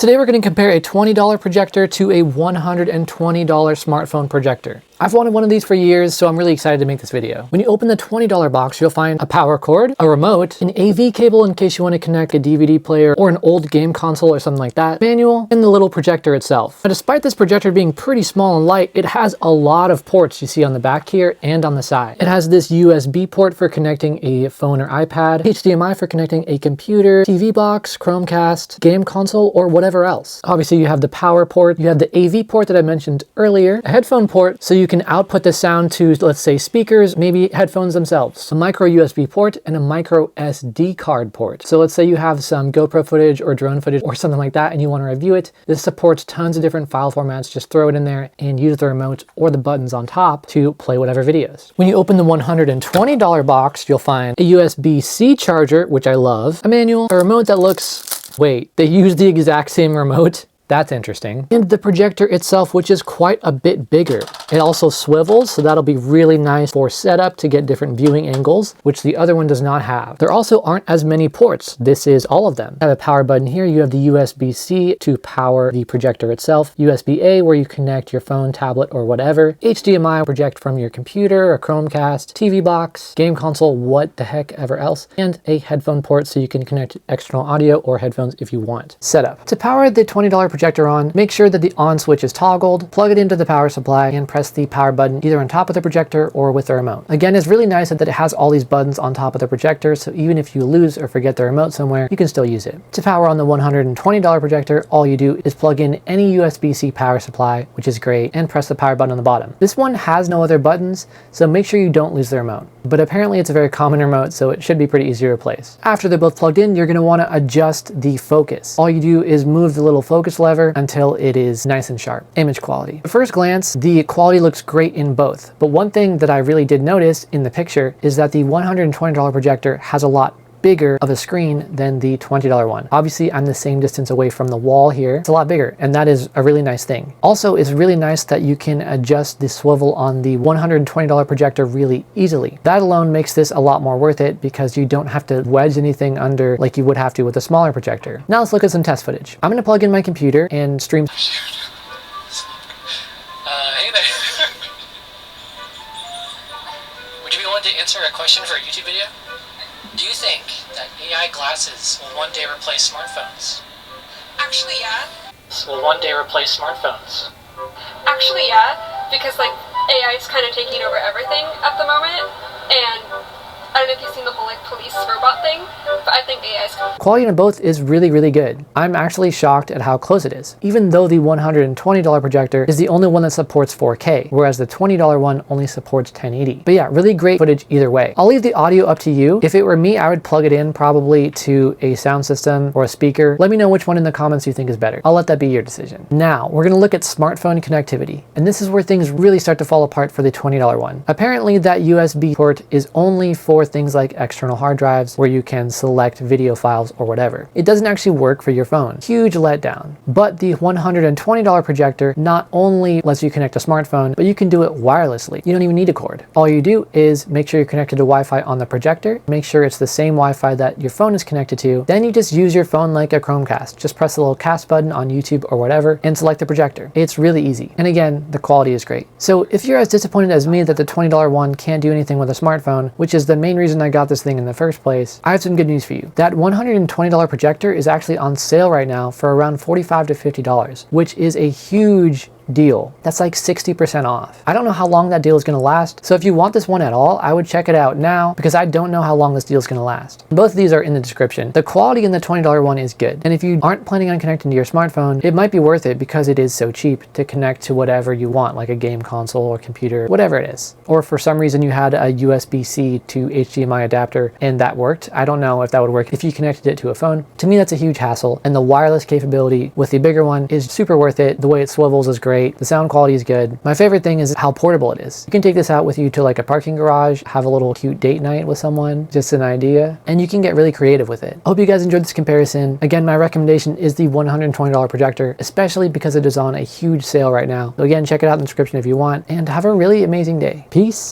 Today we're going to compare a $20 projector to a $120 smartphone projector. I've wanted one of these for years, so I'm really excited to make this video. When you open the $20 box, you'll find a power cord, a remote, an AV cable in case you want to connect a DVD player or an old game console or something like that, manual, and the little projector itself. Now, despite this projector being pretty small and light, it has a lot of ports you see on the back here and on the side. It has this USB port for connecting a phone or iPad, HDMI for connecting a computer, TV box, Chromecast, game console, or whatever else. Obviously, you have the power port, you have the AV port that I mentioned earlier, a headphone port so you can output the sound to, let's say, speakers, maybe headphones themselves, a micro USB port, and a micro SD card port. So let's say you have some GoPro footage or drone footage or something like that and you want to review it. This supports tons of different file formats. Just throw it in there and use the remote or the buttons on top to play whatever videos. When you open the $120 box, you'll find a USB-C charger, which I love, a manual, a remote that looks, wait, they use the exact same remote? That's interesting. And the projector itself, which is quite a bit bigger. It also swivels, so that'll be really nice for setup to get different viewing angles, which the other one does not have. There also aren't as many ports. This is all of them. I have a power button here. You have the USB-C to power the projector itself, USB-A where you connect your phone, tablet, or whatever, HDMI project from your computer, a Chromecast, TV box, game console, what the heck ever else, and a headphone port so you can connect external audio or headphones if you want. Setup. To power the $20 projector on, make sure that the on switch is toggled, plug it into the power supply, and press the power button either on top of the projector or with the remote. Again, it's really nice that it has all these buttons on top of the projector, so even if you lose or forget the remote somewhere, you can still use it. To power on the $120 projector, all you do is plug in any USB-C power supply, which is great, and press the power button on the bottom. This one has no other buttons, so make sure you don't lose the remote. But apparently it's a very common remote, so it should be pretty easy to replace. After they're both plugged in, you're going to want to adjust the focus. All you do is move the little focus lever until it is nice and sharp. Image quality. At first glance, the quality looks great in both. But one thing that I really did notice in the picture is that the $120 projector has a lot bigger of a screen than the $20 one. Obviously, I'm the same distance away from the wall here. It's a lot bigger, and that is a really nice thing. Also, it's really nice that you can adjust the swivel on the $120 projector really easily. That alone makes this a lot more worth it because you don't have to wedge anything under like you would have to with a smaller projector. Now let's look at some test footage. I'm gonna plug in my computer and stream. Hey there. Would you be willing to answer a question for a YouTube video? Do you think that AI glasses will one day replace smartphones? Actually, yeah. Will one day replace smartphones? Actually, yeah. Because, like, AI is kind of taking over everything at the moment. And I don't know if you've seen the whole, like, police robot thing, but I think AI is coming. Quality on both is really, really good. I'm actually shocked at how close it is, even though the $120 projector is the only one that supports 4K, whereas the $20 one only supports 1080. But yeah, really great footage either way. I'll leave the audio up to you. If it were me, I would plug it in probably to a sound system or a speaker. Let me know which one in the comments you think is better. I'll let that be your decision. Now, we're gonna look at smartphone connectivity, and this is where things really start to fall apart for the $20 one. Apparently, that USB port is only for things like external hard drives where you can select video files or whatever. It doesn't actually work for your phone. Huge letdown. But the $120 projector not only lets you connect a smartphone, but you can do it wirelessly. You don't even need a cord. All you do is make sure you're connected to Wi-Fi on the projector, make sure it's the same Wi-Fi that your phone is connected to, then you just use your phone like a Chromecast. Just press the little cast button on YouTube or whatever and select the projector. It's really easy. And again, the quality is great. So if you're as disappointed as me that the $20 one can't do anything with a smartphone, which is the main reason I got this thing in the first place, I have some good news for you. That $120 projector is actually on sale right now for around $45 to $50, which is a huge deal. That's like 60% off. I don't know how long that deal is going to last, so if you want this one at all, I would check it out now because I don't know how long this deal is going to last. Both of these are in the description. The quality in the $20 one is good, and if you aren't planning on connecting to your smartphone, it might be worth it because it is so cheap to connect to whatever you want, like a game console or computer, whatever it is. Or for some reason you had a USB-C to HDMI adapter and that worked. I don't know if that would work if you connected it to a phone. To me, that's a huge hassle, and the wireless capability with the bigger one is super worth it. The way it swivels is great. The sound quality is good. My favorite thing is how portable it is. You can take this out with you to like a parking garage, have a little cute date night with someone, just an idea, and you can get really creative with it. I hope you guys enjoyed this comparison. Again, my recommendation is the $120 projector, especially because it is on a huge sale right now. So again, check it out in the description if you want, and have a really amazing day. Peace.